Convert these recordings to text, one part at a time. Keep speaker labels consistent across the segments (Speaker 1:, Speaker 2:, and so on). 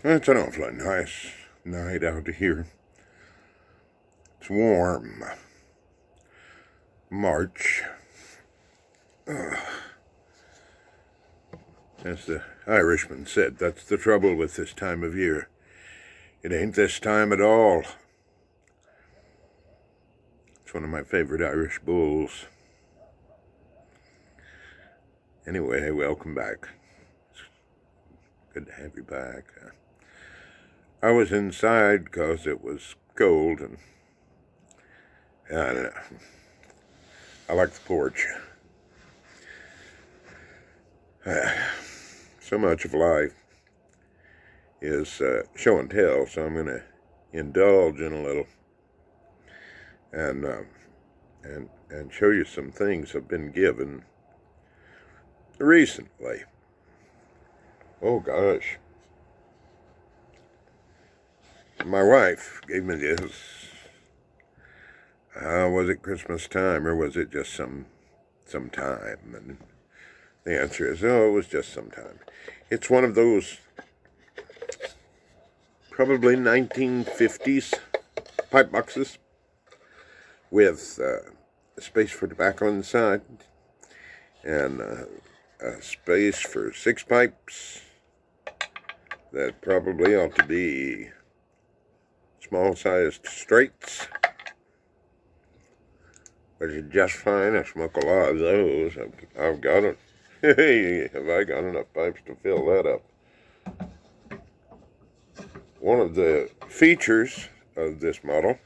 Speaker 1: It's an awfully nice night out here. It's warm. March. As the Irishman said, that's the trouble with this time of year. It ain't this time at all. It's one of my favorite Irish bulls. Anyway, welcome back. It's good to have you back. I was inside because it was cold, and I like the porch. So much of life is show and tell, so I'm going to indulge in a little and show you some things I've been given recently. Oh gosh. My wife gave me this. Was it Christmas time or was it just some time? And the answer is, it was just some time. It's one of those probably 1950s pipe boxes with space for tobacco inside and a space for 6 pipes that probably ought to be small-sized straights, which is just fine. I smoke a lot of those. I've got it. Hey, have I got enough pipes to fill that up? One of the features of this model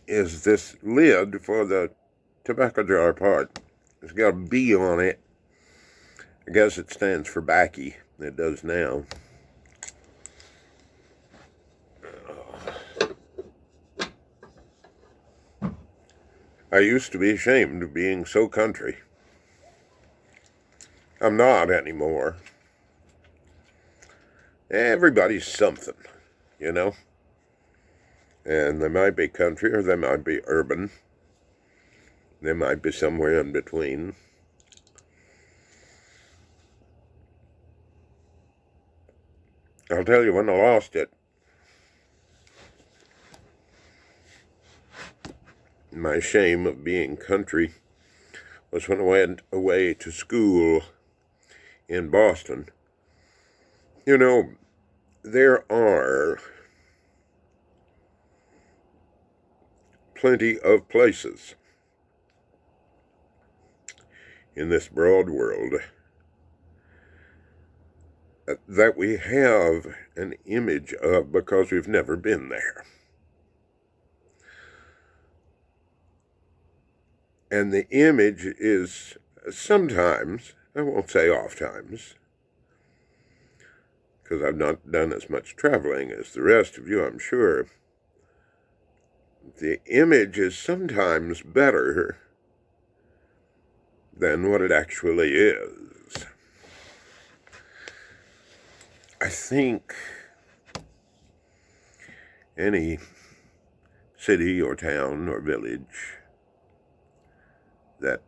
Speaker 1: is this lid for the tobacco jar part. It's got a B on it. I guess it stands for backy. It does now. I used to be ashamed of being so country. I'm not anymore. Everybody's something, you know? And they might be country or they might be urban. They might be somewhere in between. I'll tell you when I lost it. My shame of being country was when I went away to school in Boston. You know, there are plenty of places in this broad world that we have an image of because we've never been there. And the image is sometimes, I won't say oft times, because I've not done as much traveling as the rest of you, I'm sure. The image is sometimes better than what it actually is. I think any city or town or village that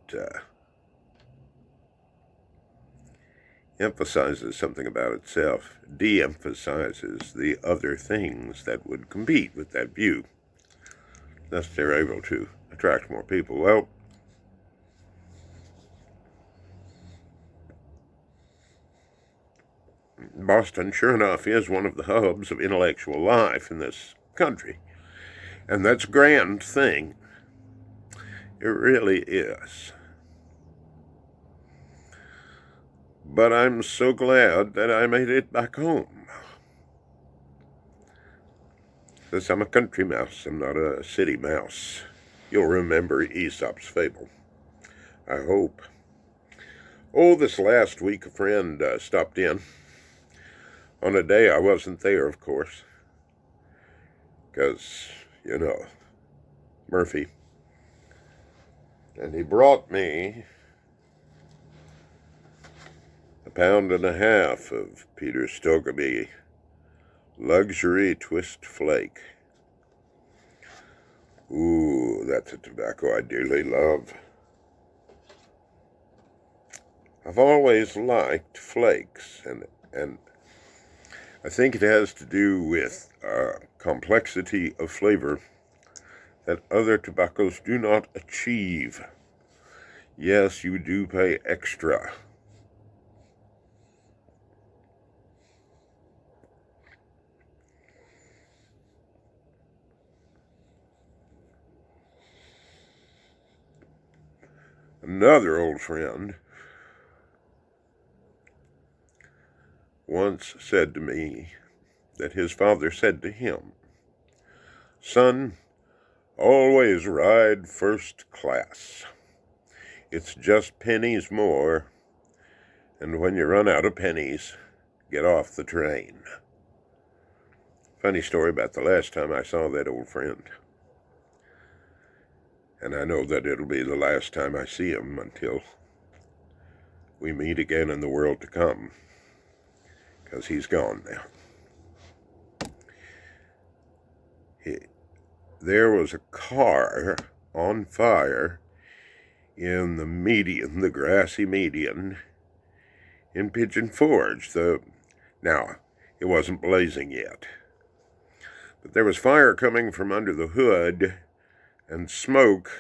Speaker 1: emphasizes something about itself de-emphasizes the other things that would compete with that view. Thus they're able to attract more people. Well, Boston, sure enough, is one of the hubs of intellectual life in this country. And that's a grand thing. It really is. But I'm so glad that I made it back home. Because I'm a country mouse, I'm not a city mouse. You'll remember Aesop's fable, I hope. Oh, this last week a friend stopped in. On a day I wasn't there, of course. Because, you know, Murphy. And he brought me 1.5 pounds of Peter Stogeby Luxury Twist Flake. Ooh, that's a tobacco I dearly love. I've always liked flakes, and I think it has to do with complexity of flavor that other tobaccos do not achieve. Yes, you do pay extra. Another old friend once said to me that his father said to him, "Son, always ride first class. It's just pennies more, and when you run out of pennies, get off the train." Funny story about the last time I saw that old friend. And I know that it'll be the last time I see him until we meet again in the world to come, because he's gone now. There was a car on fire in the median, the grassy median, in Pigeon Forge. Now, it wasn't blazing yet, but there was fire coming from under the hood and smoke,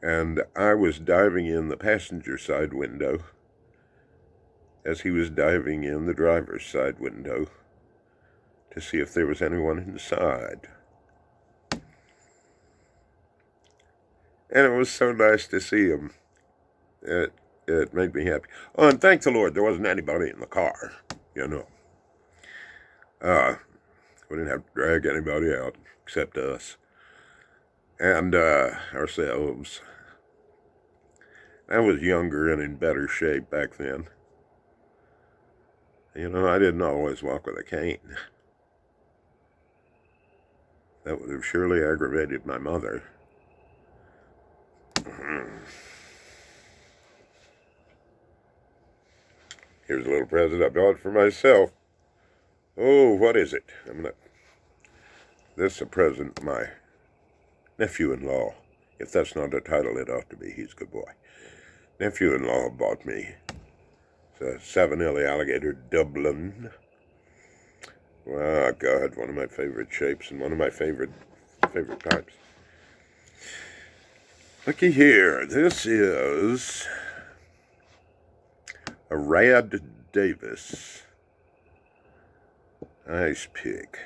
Speaker 1: and I was diving in the passenger side window as he was diving in the driver's side window to see if there was anyone inside. And it was so nice to see him. It made me happy. Oh, and thank the Lord there wasn't anybody in the car, you know. We didn't have to drag anybody out except us and ourselves. I was younger and in better shape back then. You know, I didn't always walk with a cane. That would have surely aggravated my mother. Here's a little present I bought for myself. Oh, what is it? This is a present my nephew-in-law. If that's not a title, it ought to be. He's a good boy. Nephew-in-law bought me. It's a Savinelli Alligator Dublin. Oh, God, one of my favorite shapes and one of my favorite types. Looky here. This is a Rad Davis ice pick.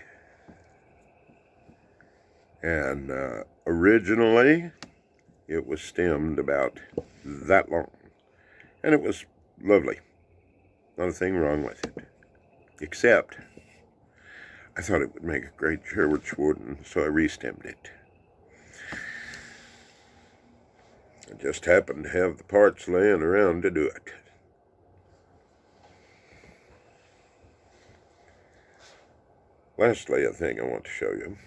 Speaker 1: And originally, it was stemmed about that long. And it was lovely. Not a thing wrong with it. Except, I thought it would make a great Sherwood Schwarden, so I restemmed it. I just happened to have the parts laying around to do it. Lastly, a thing I want to show you.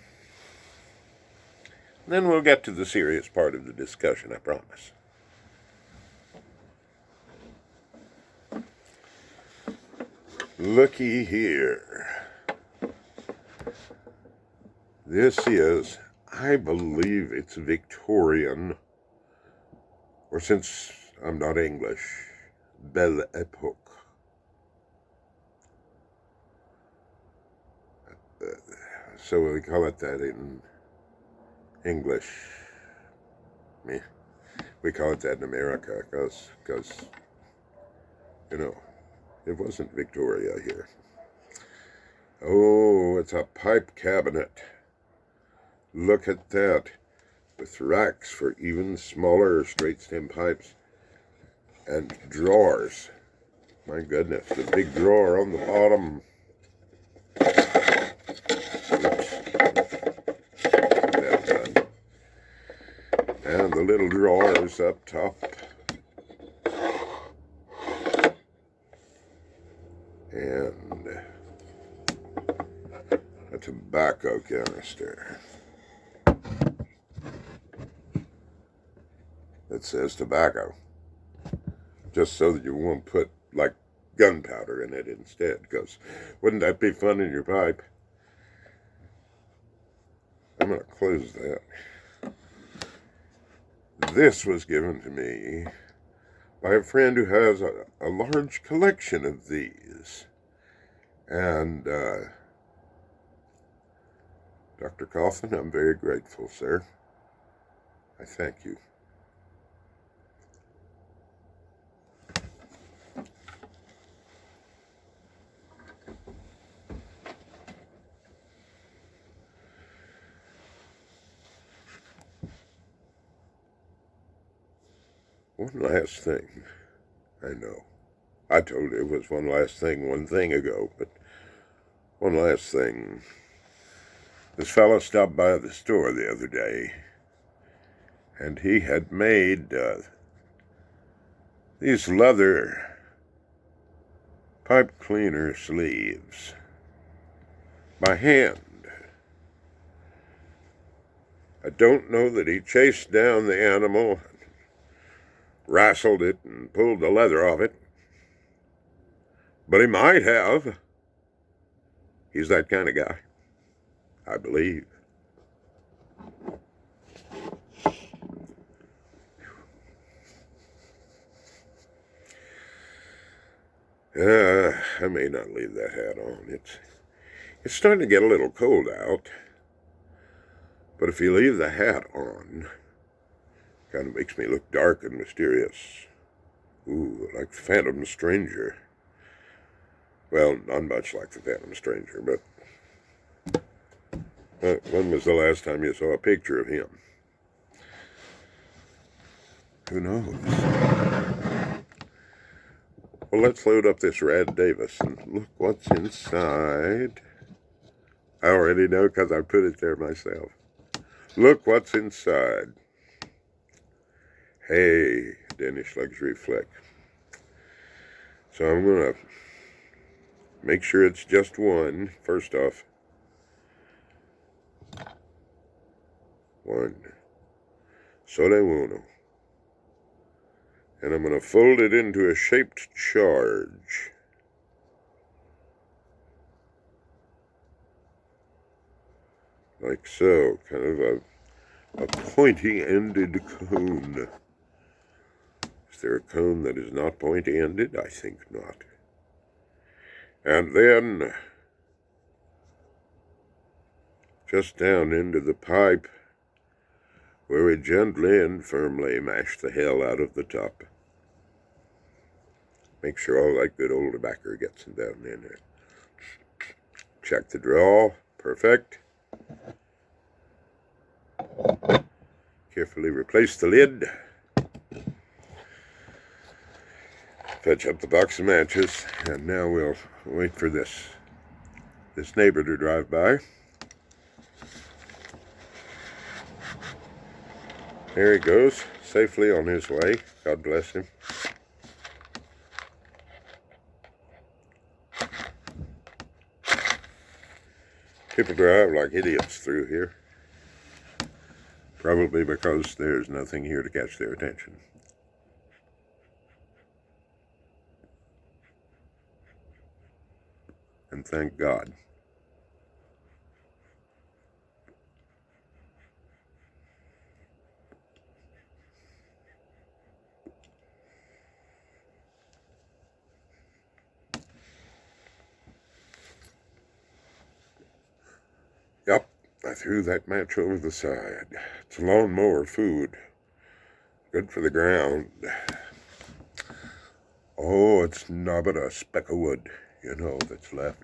Speaker 1: Then we'll get to the serious part of the discussion, I promise. Looky here. This is, I believe it's Victorian, or since I'm not English, Belle Epoque. So we call it that in English. We call it that in America because, you know, it wasn't Victoria here. Oh, it's a pipe cabinet. Look at that. With racks for even smaller straight stem pipes. And drawers. My goodness, the big drawer on the bottom. And the little drawers up top. And a tobacco canister that says tobacco, just so that you won't put like gunpowder in it instead, because wouldn't that be fun in your pipe? I'm going to close that. This was given to me by a friend who has a large collection of these. And, Dr. Coffin, I'm very grateful, sir. I thank you. One last thing. I know. I told you it was one last thing, one thing ago, but one last thing. This fellow stopped by the store the other day, and he had made these leather pipe cleaner sleeves by hand. I don't know that he chased down the animal, wrestled it, and pulled the leather off it, but he might have. He's that kind of guy, I believe. I may not leave that hat on. It's starting to get a little cold out. But if you leave the hat on, it kind of makes me look dark and mysterious. Ooh, like the Phantom Stranger. Well, not much like the Phantom Stranger, but when was the last time you saw a picture of him? Who knows? Well, let's load up this Rad Davis and look what's inside. I already know because I put it there myself. Look what's inside. Hey, Danish Luxury Fleck. So I'm going to make sure it's just one. First off, one. Sole uno. And I'm going to fold it into a shaped charge. Like so, kind of a pointy-ended cone. Is there a cone that is not pointy-ended? I think not. And then, just down into the pipe, where we gently and firmly mash the hell out of the top. Make sure all that good old tobacco gets down in there. Check the draw. Perfect. Carefully replace the lid. Fetch up the box of matches, and now we'll wait for this neighbor to drive by. There he goes, safely on his way. God bless him. People drive like idiots through here. Probably because there's nothing here to catch their attention. And thank God. Yep, I threw that match over the side. It's lawnmower food. Good for the ground. Oh, it's not but a speck of wood, that's left.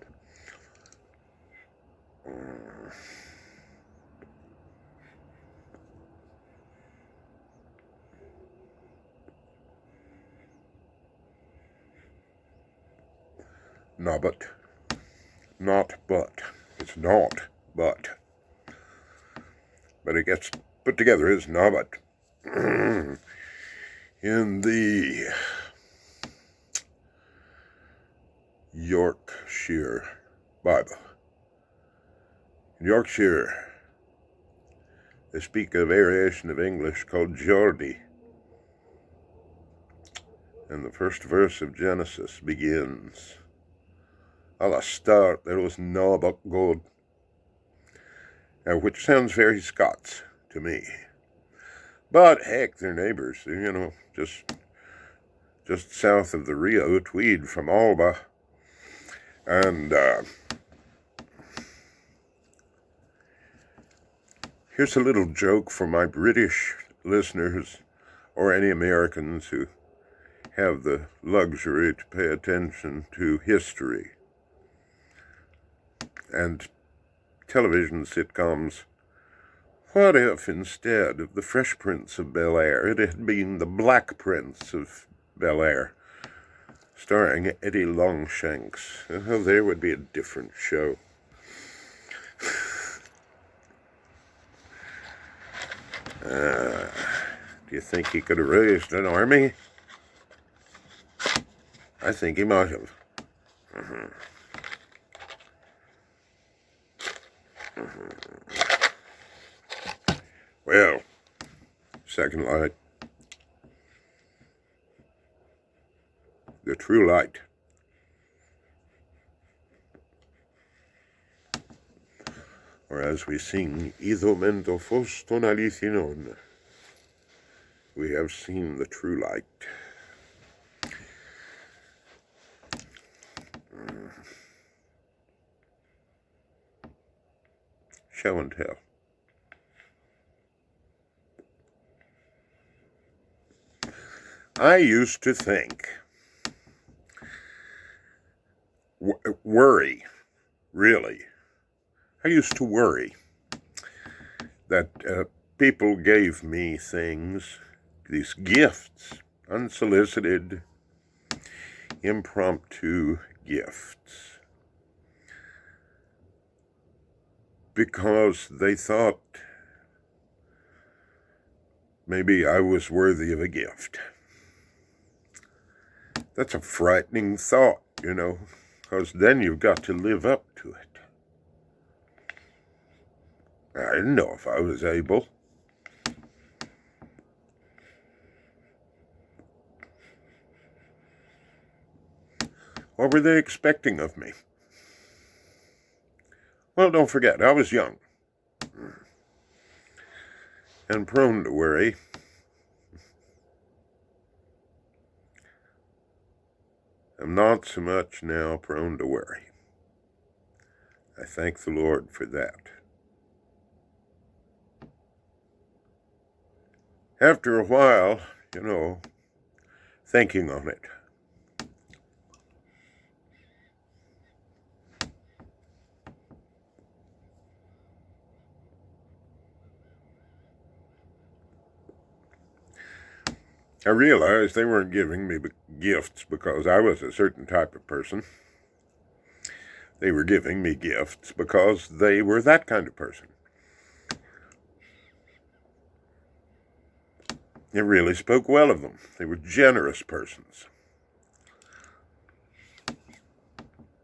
Speaker 1: Not but. It's not but. But it gets put together as nobbut in the Yorkshire Bible. In Yorkshire, they speak a variation of English called Geordie. And the first verse of Genesis begins, "At the start there was no but God," which sounds very Scots to me. But heck, they're neighbors, just just south of the Rio Tweed from Alba. And here's a little joke for my British listeners or any Americans who have the luxury to pay attention to history and television sitcoms. What if instead of the Fresh Prince of Bel-Air, it had been the Black Prince of Bel-Air, starring Eddie Longshanks? Oh, there would be a different show. Do you think he could have raised an army? I think he might have. Well, second light. The true light. Or as we sing, Ido mento foston alicinon, we have seen the true light. Show and tell. I used to think, worry, really. I used to worry that people gave me things, these gifts, unsolicited, impromptu gifts, because they thought maybe I was worthy of a gift. That's a frightening thought, you know, because then you've got to live up to it. I didn't know if I was able. What were they expecting of me? Well, don't forget, I was young and prone to worry. I'm not so much now prone to worry. I thank the Lord for that. After a while, you know, thinking on it, I realized they weren't giving me gifts because I was a certain type of person. They were giving me gifts because they were that kind of person. It really spoke well of them. They were generous persons.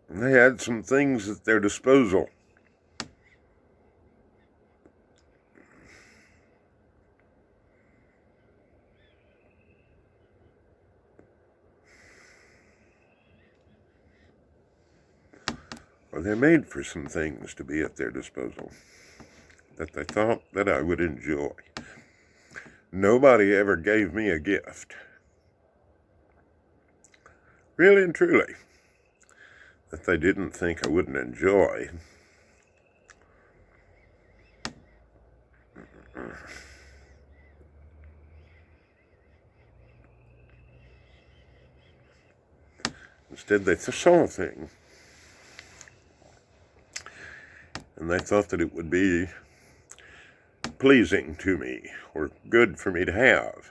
Speaker 1: And they had some things at their disposal. Or they made for some things to be at their disposal that they thought that I would enjoy. Nobody ever gave me a gift, really and truly, that they didn't think I wouldn't enjoy. Instead, they saw a thing, and they thought that it would be pleasing to me or good for me to have.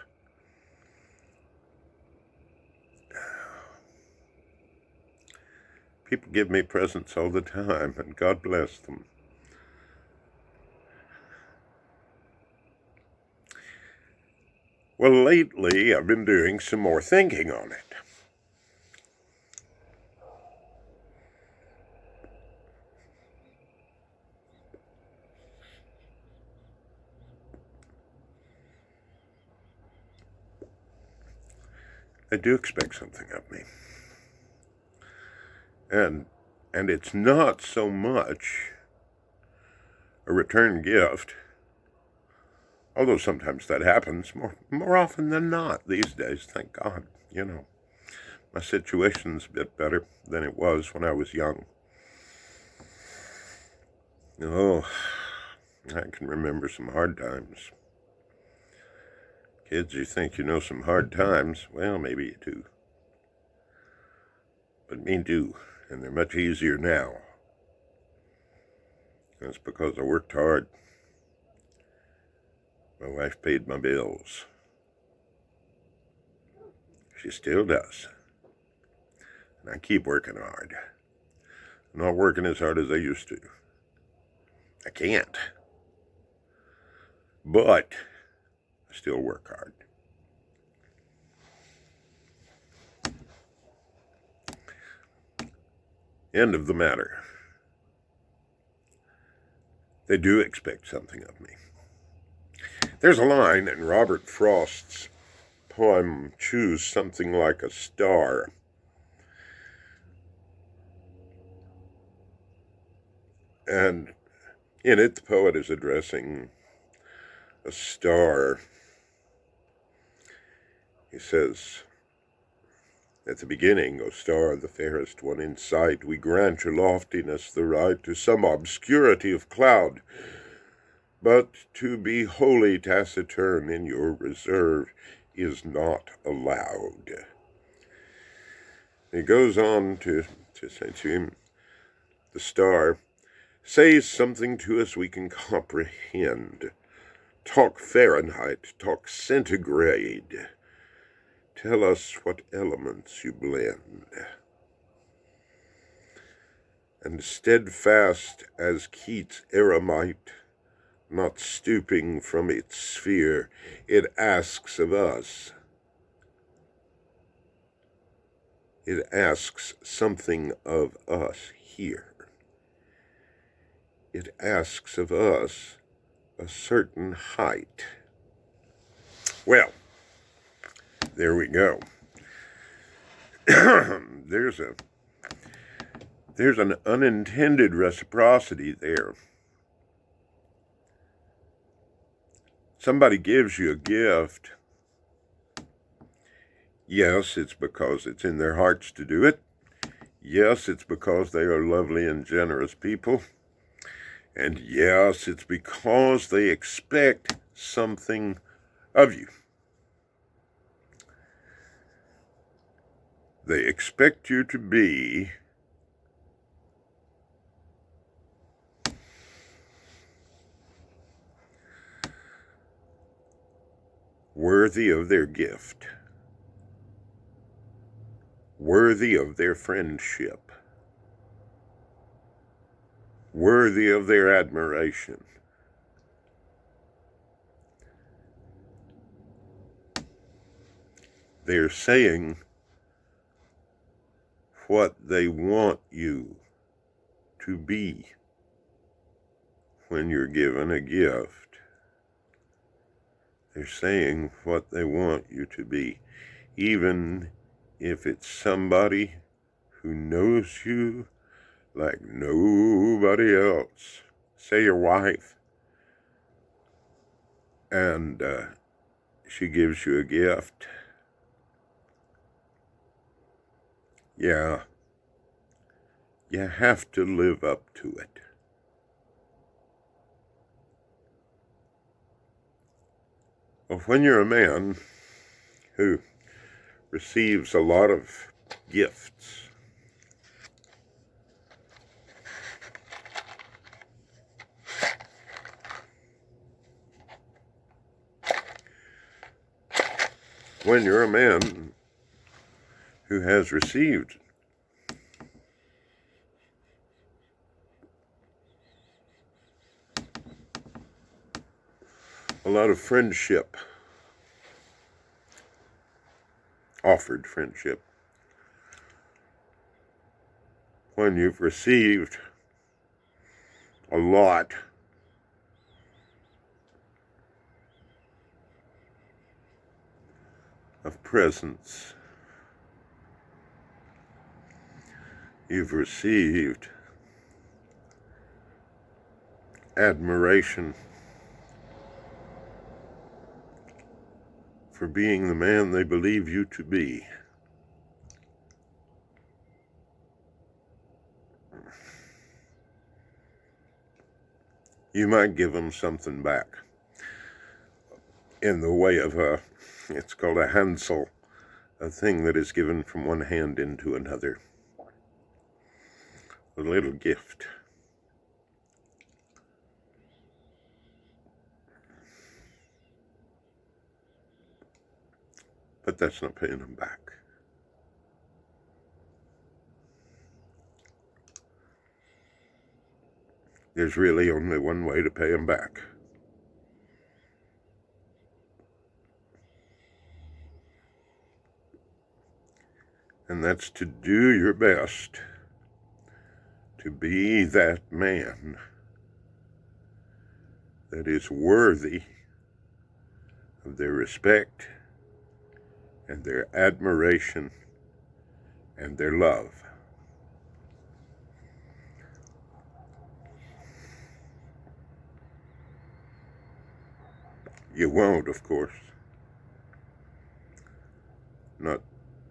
Speaker 1: People give me presents all the time, and God bless them. Well, lately I've been doing some more thinking on it. They do expect something of me. And it's not so much a return gift, although sometimes that happens more often than not these days, thank God, you know. My situation's a bit better than it was when I was young. Oh, I can remember some hard times. Kids, you think you know some hard times? Well, maybe you do. But me do, and they're much easier now. That's because I worked hard. My wife paid my bills. She still does. And I keep working hard. I'm not working as hard as I used to. I can't. But I still work hard. End of the matter. They do expect something of me. There's a line in Robert Frost's poem, Choose Something Like a Star. And in it, the poet is addressing a star. He says, at the beginning, O star, the fairest one in sight, we grant your loftiness the right to some obscurity of cloud, but to be wholly taciturn in your reserve is not allowed. He goes on to say to him, the star, say something to us we can comprehend. Talk Fahrenheit, talk centigrade. Tell us what elements you blend. And steadfast as Keats' eremite, not stooping from its sphere, it asks of us. It asks something of us here. It asks of us a certain height. Well, there we go. There's an unintended reciprocity there. Somebody gives you a gift. Yes, it's because it's in their hearts to do it. Yes, it's because they are lovely and generous people. And yes, it's because they expect something of you. They expect you to be worthy of their gift, worthy of their friendship, worthy of their admiration. They're saying what they want you to be when you're given a gift. They're saying what they want you to be, even if it's somebody who knows you like nobody else. Say your wife, and she gives you a gift. Yeah, you have to live up to it. Well, when you're a man who receives a lot of gifts, when you're a man who has received a lot of friendship, offered friendship, when you've received a lot of presents, you've received admiration for being the man they believe you to be. you might give them something back in the way of it's called a hansel, a thing that is given from one hand into another, a little gift. But that's not paying them back. There's really only one way to pay them back. And that's to do your best to be that man that is worthy of their respect and their admiration and their love. You won't, of course. Not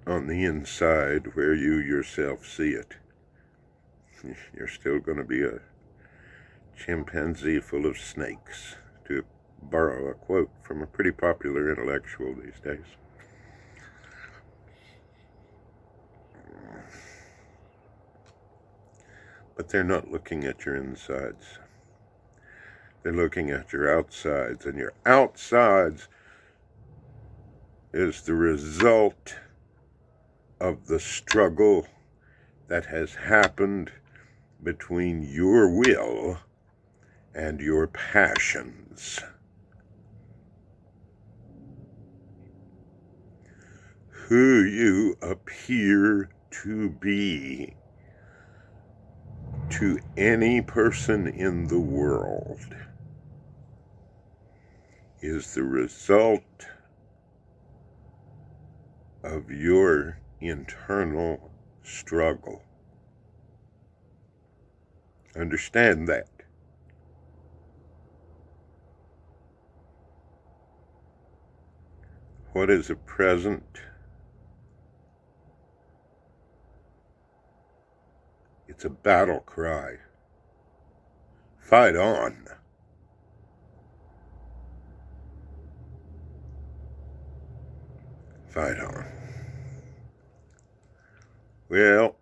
Speaker 1: on the inside where you yourself see it. You're still going to be a chimpanzee full of snakes, to borrow a quote from a pretty popular intellectual these days. But they're not looking at your insides. They're looking at your outsides, and your outsides is the result of the struggle that has happened between your will and your passions. Who you appear to be to any person in the world is the result of your internal struggle. Understand that. What is a present? It's a battle cry. Fight on. Fight on. Well,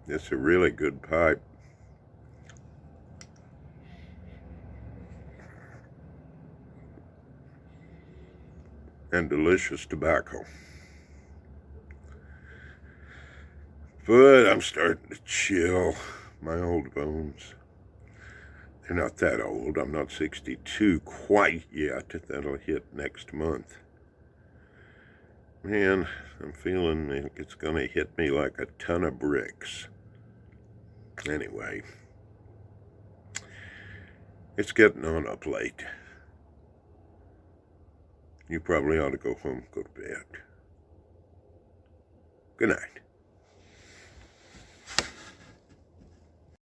Speaker 1: it's a really good pipe. And delicious tobacco. But I'm starting to chill my old bones. They're not that old. I'm not 62 quite yet. That'll hit next month. Man, I'm feeling it's going to hit me like a ton of bricks. Anyway, it's getting on up late. You probably ought to go home and go to bed. Good night.